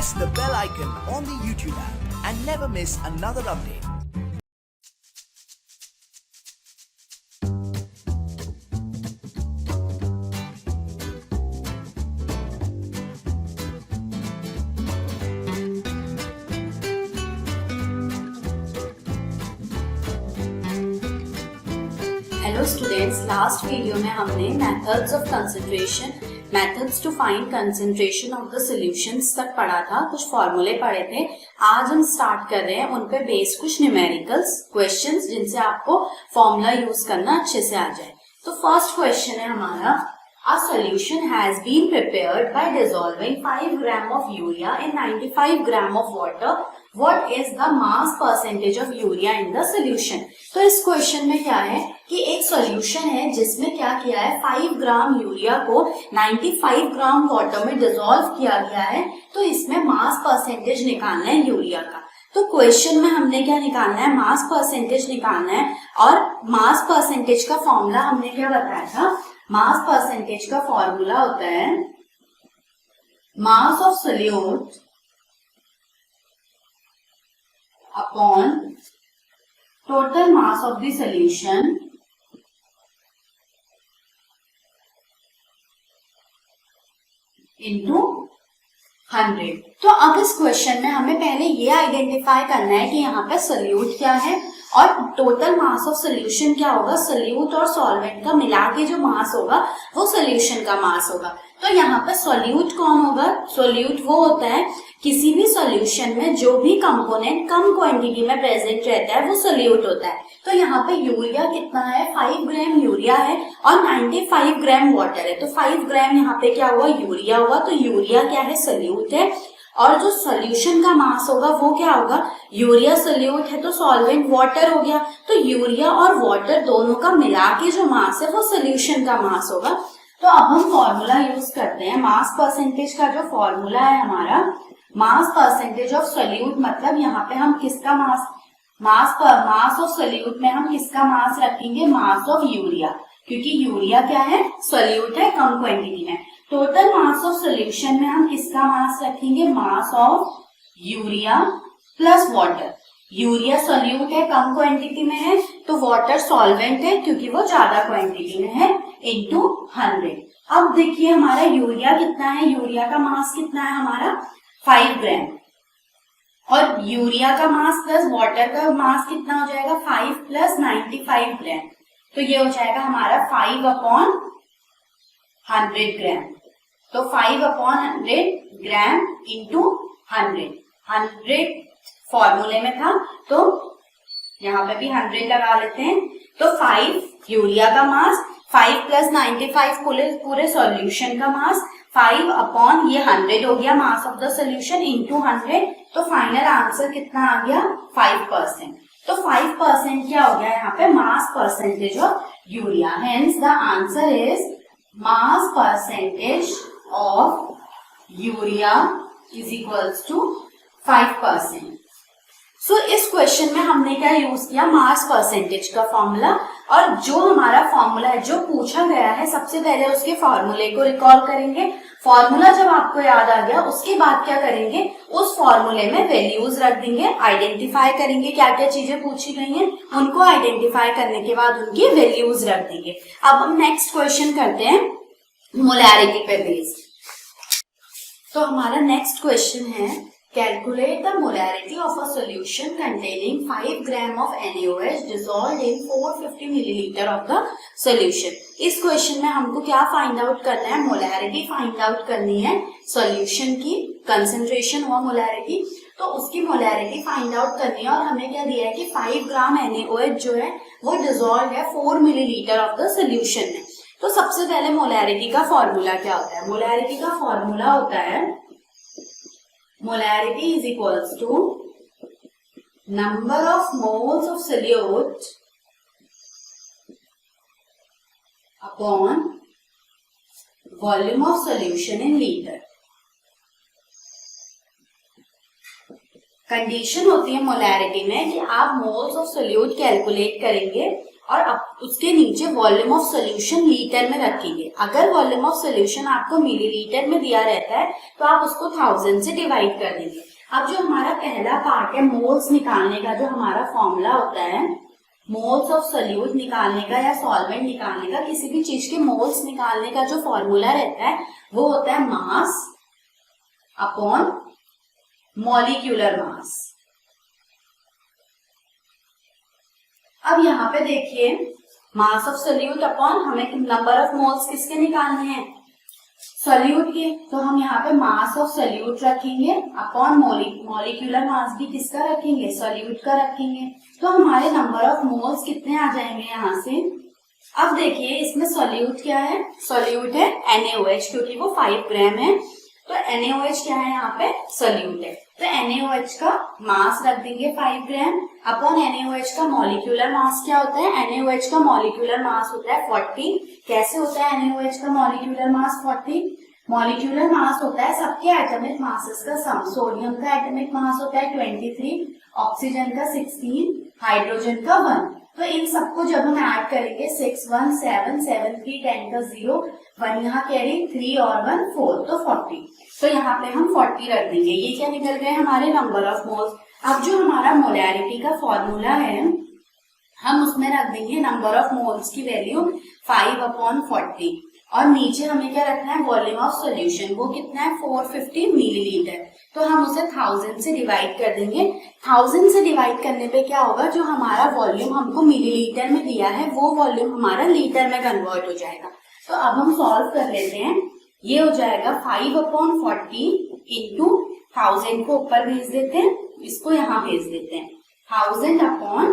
press the bell icon on the YouTube app and never miss another update. Hello students, last video में हमने methods of concentration, methods to find concentration of the solutions तक पढ़ा था, कुछ फॉर्मूले पढ़े थे। आज हम स्टार्ट कर रहे हैं उन पे बेस कुछ न्यूमेरिकल्स क्वेश्चंस जिनसे आपको फॉर्मूला यूज करना अच्छे से आ जाए। तो फर्स्ट क्वेश्चन है हमारा, A solution has been prepared by dissolving 5 gram of urea in 95 gram of water. What is the mass percentage of urea in the solution? तो इस क्वेश्चन में क्या है कि एक सॉल्यूशन है जिसमें क्या किया है, 5 ग्राम यूरिया को 95 ग्राम वाटर में डिसॉल्व किया गया है। तो इसमें मास परसेंटेज निकालना है यूरिया का। तो क्वेश्चन में हमने क्या निकालना है, मास परसेंटेज निकालना है। और मास परसेंटेज का फॉर्मूला हमने क्या बताया था, मास परसेंटेज का फॉर्मूला होता है mass of solute upon total mass of the solution into 100। तो अब इस क्वेश्चन में हमें पहले ये आइडेंटिफाई करना है कि यहाँ पे सोल्यूट क्या है और टोटल मास ऑफ सोल्यूशन क्या होगा। सोल्यूट और सॉल्वेंट का मिला के जो मास होगा वो सोल्यूशन का मास होगा। तो यहाँ पे सोल्यूट कौन होगा, सोल्यूट वो होता है किसी भी सॉल्यूशन में जो भी कंपोनेंट कम क्वांटिटी में प्रेजेंट रहता है वो सोल्यूट होता है। तो यहाँ पे यूरिया कितना है, 5 ग्राम यूरिया है और 95 ग्राम वाटर है। तो 5 ग्राम यहाँ पे क्या हुआ, यूरिया हुआ। तो यूरिया क्या है, सोल्यूट है। और जो सॉल्यूशन का मास होगा वो क्या होगा, यूरिया सोल्यूट है तो सॉल्वेंट वाटर हो गया। तो यूरिया और वाटर दोनों का मिला के जो मास है वो सोल्यूशन का मास होगा। तो अब हम फॉर्मूला यूज करते हैं। मास परसेंटेज का जो फॉर्मूला है हमारा, मास परसेंटेज ऑफ सोल्यूट, मतलब यहाँ पे हम किसका मास, मास ऑफ सोल्यूट में हम किसका मास रखेंगे, मास ऑफ यूरिया, क्योंकि यूरिया क्या है, सोल्यूट है कम क्वांटिटी में। टोटल मास ऑफ सोल्यूशन में हम किसका मास रखेंगे, mass of urea plus water. Urea solute है कम क्वांटिटी में है, तो वाटर सॉल्वेंट है क्योंकि वो ज्यादा क्वांटिटी में है, इनटू 100। अब देखिए हमारा यूरिया कितना है, यूरिया का मास कितना है हमारा 5 ग्राम, और यूरिया का मास प्लस वाटर का मास कितना हो जाएगा, 5 प्लस 95 ग्राम। तो ये हो जाएगा हमारा 5/100 ग्राम। तो 5/100 ग्राम इंटू 100 फॉर्मूले में था तो यहाँ पे भी 100 लगा लेते हैं। तो 5 यूरिया का मास, 5 प्लस 95 पूरे सॉल्यूशन का मास, 5 ये 100 हो गया मास ऑफ द सॉल्यूशन इंटू 100। तो फाइनल आंसर कितना आ गया, 5%। तो 5% क्या हो गया यहाँ पे, mass percentage of urea. Hence the answer is mass percentage of urea is equals to 5%। So इस क्वेश्चन में हमने क्या यूज किया, मास परसेंटेज का फॉर्मूला। और जो हमारा फॉर्मूला है जो पूछा गया है, सबसे पहले उसके फॉर्मूले को रिकॉल करेंगे। फॉर्मूला जब आपको याद आ गया उसके बाद क्या करेंगे, उस फॉर्मूले में वैल्यूज रख देंगे, आइडेंटिफाई करेंगे क्या क्या चीजें पूछी गई हैं, उनको आइडेंटिफाई करने के बाद उनकी वैल्यूज रख देंगे। अब हम नेक्स्ट क्वेश्चन करते हैं मोलैरिटी पे बेस्ड। तो हमारा नेक्स्ट क्वेश्चन है, calculate the molarity of a solution containing 5 gram of NaOH dissolved in 450 milliliter of the solution। इस क्वेश्चन में हमको क्या फाइंड आउट करना है, मोलैरिटी फाइंड आउट करनी है सॉल्यूशन की। कंसंट्रेशन हुआ मोलैरिटी, तो उसकी मोलैरिटी फाइंड आउट करनी है। और हमें क्या दिया है कि 5 ग्राम NaOH जो है वो डिसॉल्व है 4 मिलीलीटर ऑफ द सोल्यूशन में। तो सबसे पहले मोलैरिटी का फॉर्मूला क्या होता है, मोलैरिटी का फॉर्मूला होता है molarity is equals to number of moles of solute upon volume of solution in liter। Condition होती है मोलैरिटी में कि आप मोल्स ऑफ सोल्यूट कैलकुलेट करेंगे और अब उसके नीचे वॉल्यूम ऑफ सोल्यूशन लीटर में रखेंगे। अगर वॉल्यूम ऑफ सोल्यूशन आपको मिलीलीटर में दिया रहता है तो आप उसको 1000 से डिवाइड कर देंगे। अब जो हमारा पहला पार्ट है मोल्स निकालने का, जो हमारा फॉर्मूला होता है मोल्स ऑफ सोल्यूट निकालने का या सॉल्वेंट निकालने का, किसी भी चीज के मोल्स निकालने का जो फॉर्मूला रहता है वो होता है मास अपॉन मॉलिक्यूलर मास। अब यहाँ पे देखिए मास ऑफ सोल्यूट अपॉन हमें नंबर ऑफ मोल्स किसके निकालने हैं, सोल्यूट के, तो हम यहाँ पे मास ऑफ सोल्यूट रखेंगे अपॉन मॉलिक्यूलर मास भी किसका रखेंगे, सोल्यूट का रखेंगे। तो हमारे नंबर ऑफ मोल्स कितने आ जाएंगे यहाँ से। अब देखिए इसमें सोल्यूट क्या है, सोल्यूट है NaOH, क्योंकि वो 5 ग्राम है, तो NaOH क्या है यहाँ पे, सोल्यूट है। तो NaOH का मास रख देंगे 5 ग्राम अपॉन NaOH का मॉलिक्यूलर मास क्या होता है, NaOH का मॉलिक्यूलर मास होता है 40। कैसे होता है NaOH का मॉलिक्यूलर मास 40, मॉलिक्यूलर मास होता है सबके एटॉमिक मासेस का सम। सोडियम का एटॉमिक मास होता है 23, ऑक्सीजन का 16, हाइड्रोजन का 1। तो इन सबको जब हम ऐड करेंगे 6 1 7 7 3 10 का 0, 1 यहाँ कैरी, 3 और 1 4, तो 40। तो यहाँ पे हम 40 रख देंगे। ये क्या निकल गए हमारे नंबर ऑफ मोल्स। अब जो हमारा मोलैरिटी का फॉर्मूला है हम उसमें रख देंगे नंबर ऑफ मोल्स की वैल्यू 5/40 और नीचे हमें क्या रखना है, वॉल्यूम ऑफ सॉल्यूशन, वो कितना है 450 मिलीलीटर। तो हम उसे 1000 से डिवाइड कर देंगे। 1000 से डिवाइड करने पे क्या होगा, जो हमारा वॉल्यूम हमको मिलीलीटर में दिया है वो वॉल्यूम हमारा लीटर में कन्वर्ट हो जाएगा। तो अब हम सॉल्व कर लेते हैं। ये हो जाएगा 5/40 इंटू 1000 को ऊपर भेज देते हैं, इसको यहाँ भेज देते हैं 1000 अपॉन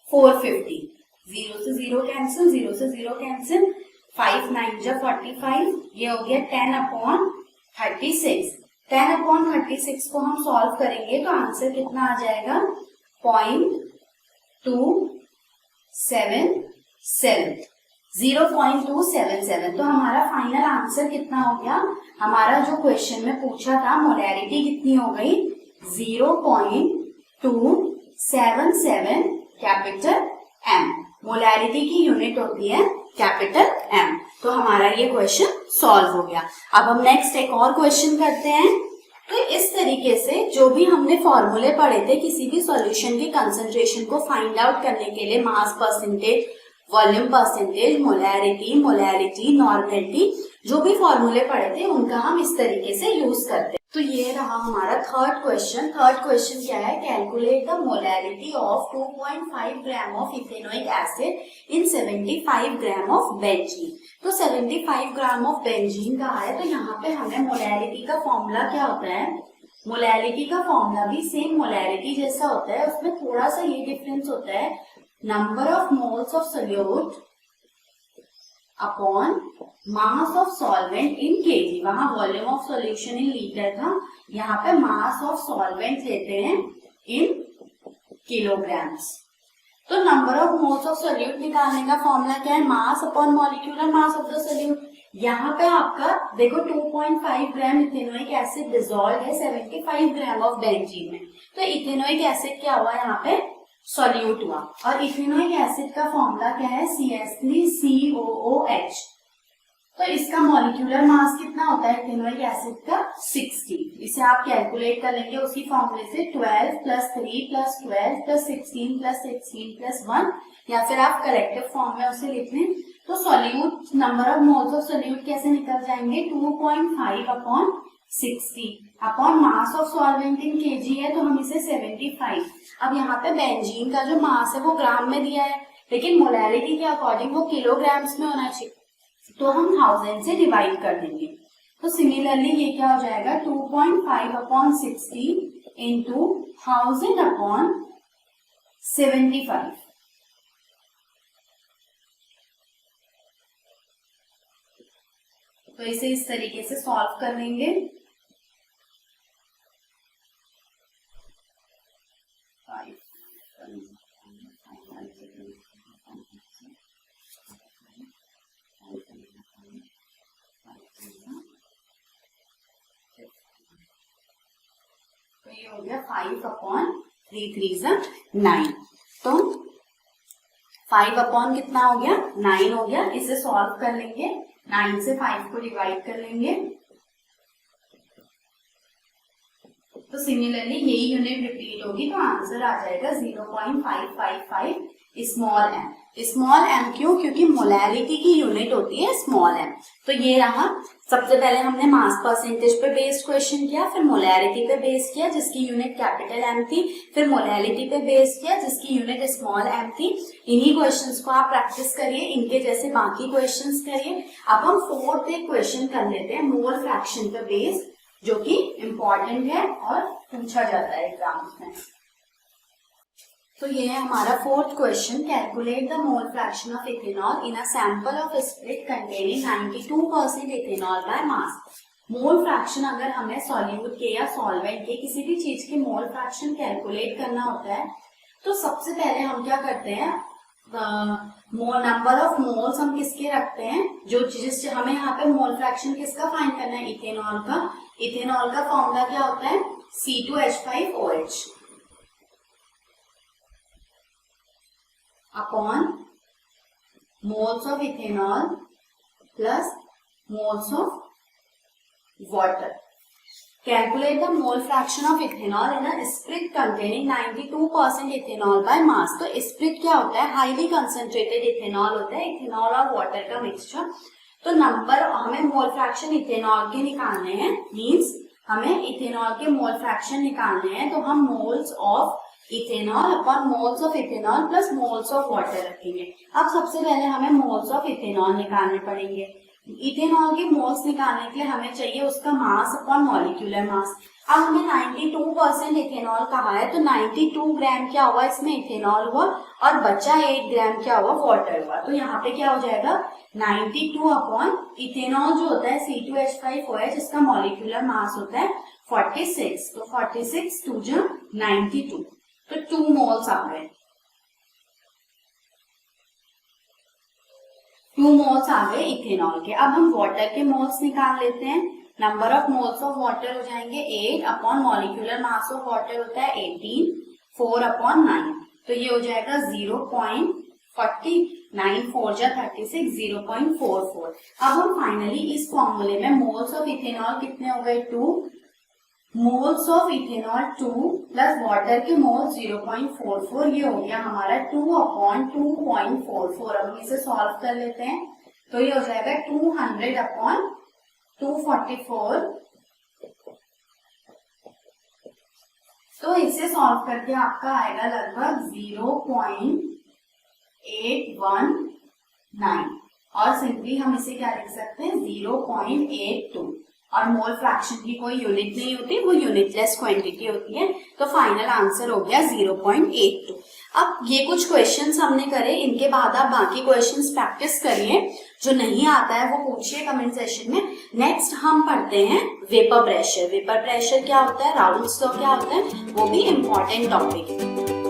450, 0 से 0 कैंसिल, 0 से 0 कैंसिल, 5 9 जा 45, ये हो गया 10/36। 10/36 को हम सॉल्व करेंगे तो आंसर कितना आ जाएगा 0.277। तो हमारा फाइनल आंसर कितना हो गया, हमारा जो क्वेश्चन में पूछा था मोलैरिटी कितनी हो गई 0.277 कैपिटल M। मोलैरिटी की यूनिट होती है कैपिटल M। तो हमारा ये क्वेश्चन सॉल्व हो गया। अब हम नेक्स्ट एक और क्वेश्चन करते हैं। तो इस तरीके से जो भी हमने फॉर्मूले पढ़े थे किसी भी सॉल्यूशन के कंसंट्रेशन को फाइंड आउट करने के लिए, mass percentage, volume percentage, molarity, normality, जो भी फॉर्मूले पढ़े थे उनका हम इस तरीके से यूज करते हैं। तो ये रहा हमारा थर्ड क्वेश्चन। थर्ड क्वेश्चन क्या है, calculate the molarity of 2.5 gram of ethanoic acid in 75 gram of benzene. तो 75 ग्राम ऑफ बेंजीन का है, तो यहाँ पे हमें मोलैरिटी का फॉर्मूला क्या होता है, मोलैरिटी का फॉर्मूला भी सेम मोलैरिटी जैसा होता है, उसमें थोड़ा सा ये डिफरेंस होता है, number of moles of solute upon mass of solvent in KG. वहां volume of solution in litre था, यहाँ पे मास ऑफ सॉल्वेंट लेते हैं इन किलोग्राम्स। तो number of moles of solute निकालने का फॉर्मूला क्या है, mass upon molecular mass of the solute. यहाँ पे आपका देखो 2.5 ग्राम इथेनोइक एसिड डिसॉल्व है 75 ग्राम ऑफ बेंजीन में, तो इथेनोइक एसिड क्या हुआ यहाँ पे सॉल्यूट हुआ। और इथेनोइक एसिड का फॉर्मूला क्या है CH3COOH। तो इसका मॉलिक्यूलर मास कितना होता है इथेनोइक एसिड का 60। इसे आप कैलकुलेट कर लेंगे उसी फॉर्मूले से 12 + 3 + 12 + 16 + 16 + 1, या फिर आप करेक्टिव फॉर्म में उसे लिख लें। तो solute number of moles of solute कैसे निकल जाएंगे 2.5/60 upon mass of solvent in KG है, तो हम इसे 75। अब यहाँ पे बेंजीन का जो मास है वो ग्राम में दिया है, लेकिन मोलैरिटी के अकॉर्डिंग वो किलोग्राम्स में होना चाहिए, तो हम 1000 से डिवाइड कर देंगे। तो सिमिलरली ये क्या हो जाएगा 2.5/60 इंटू 1000/75। तो इसे इस तरीके से सॉल्व कर लेंगे। तो ये हो गया 5/3 3 9। तो 5 अपॉन कितना हो गया 9 हो गया। इसे सॉल्व कर लेंगे, 9 से 5 को डिवाइड कर लेंगे तो सिमिलरली यही यूनिट रिपीट होगी तो आंसर आ जाएगा 0.555 स्मॉल एम। स्मॉल एम क्यों? क्योंकि मोलैरिटी की यूनिट होती है स्मॉल एम। तो ये रहा, सबसे पहले हमने मास परसेंटेज पे बेस्ड क्वेश्चन किया, फिर मोलैरिटी पे बेस किया जिसकी यूनिट कैपिटल एम थी, फिर मोलैरिटी पे बेस किया जिसकी यूनिट स्मॉल एम थी। इन्हीं क्वेश्चंस को आप प्रैक्टिस करिए, इनके जैसे बाकी क्वेश्चंस करिए। अब हम फोर्थ एक क्वेश्चन कर लेते हैं मोल फ्रैक्शन पे बेस्ड, जो कि इम्पोर्टेंट है और पूछा जाता है एग्जाम्स में। तो ये है हमारा fourth question, calculate the mole fraction of ethanol in a sample of spirit containing 92% ethanol by mass. Mole fraction अगर हमें सॉल्यूट के या सॉल्वेंट के किसी भी चीज के मोल फ्रैक्शन कैलकुलेट करना होता है तो सबसे पहले हम क्या करते हैं, नंबर ऑफ मोल्स हम किसके रखते हैं, जो जिस हमें यहाँ पे मोल फ्रैक्शन किसका फाइंड करना है, इथेनॉल का। इथेनॉल का फॉर्मूला क्या होता है, C2H5OH upon moles of ethanol plus moles of water. Calculate the mole fraction of ethanol in a sprit containing 92% ethanol by mass। तो sprit क्या होता है, हाईली कंसंट्रेटेड इथेनॉल होता है, इथेनॉल और वाटर का मिक्सचर। तो नंबर हमें मोल फ्रैक्शन इथेनॉल के निकालने हैं, मींस हमें इथेनॉल के मोल फ्रैक्शन निकालने हैं, तो हम moles of ethanol upon moles of ethanol plus moles of water रखेंगे। अब सबसे पहले हमें मोल्स ऑफ इथेनॉल निकालने पड़ेंगे। इथेनॉल के मोल्स निकालने के लिए हमें चाहिए उसका मास अपॉन मॉलिक्यूलर मास। अब हमें 92% इथेनॉल कहा है तो 92 ग्राम क्या हुआ इसमें इथेनॉल हुआ और बचा 8 ग्राम क्या हुआ वाटर हुआ। तो यहाँ पे क्या हो जाएगा 92 अपॉन इथेनॉल जो होता है C2H5OH, इसका मॉलिक्यूलर मास होता है 46। तो 46 2 जा 92, तो 2 मोल्स आ गए, 2 मोल्स आ गए इथेनॉल के। अब हम वाटर के मोल्स निकाल लेते हैं। Number of moles of water हो जाएंगे 8 upon molecular mass of water होता है 18, 4 अपॉन 9, तो ये हो जाएगा 0.40, 4 जा 36, 0.44। अब हम फाइनली इस फॉर्मूले में मोल्स ऑफ इथेनॉल कितने हो गए 2, moles of ethanol 2 plus water के मोल्स 0.44, ये हो गया हमारा 2 अपॉन 2.44। अब हम इसे सॉल्व कर लेते हैं तो ये हो जाएगा 200 अपॉन 244। तो इसे सॉल्व करके आपका आएगा लगभग 0.819 और सिंपली हम इसे क्या लिख सकते हैं 0.82। और मोल फ्रैक्शन की कोई यूनिट नहीं होती, वो यूनिटलेस क्वांटिटी होती है। तो फाइनल आंसर हो गया 0.82। अब ये कुछ क्वेश्चंस हमने करे, इनके बाद आप बाकी क्वेश्चंस प्रैक्टिस करिए, जो नहीं आता है वो पूछिए कमेंट सेशन में। नेक्स्ट हम पढ़ते हैं वेपर प्रेशर। वेपर प्रेशर क्या होता है, राउल्स लॉ क्या होता है, वो भी इम्पोर्टेंट टॉपिक है।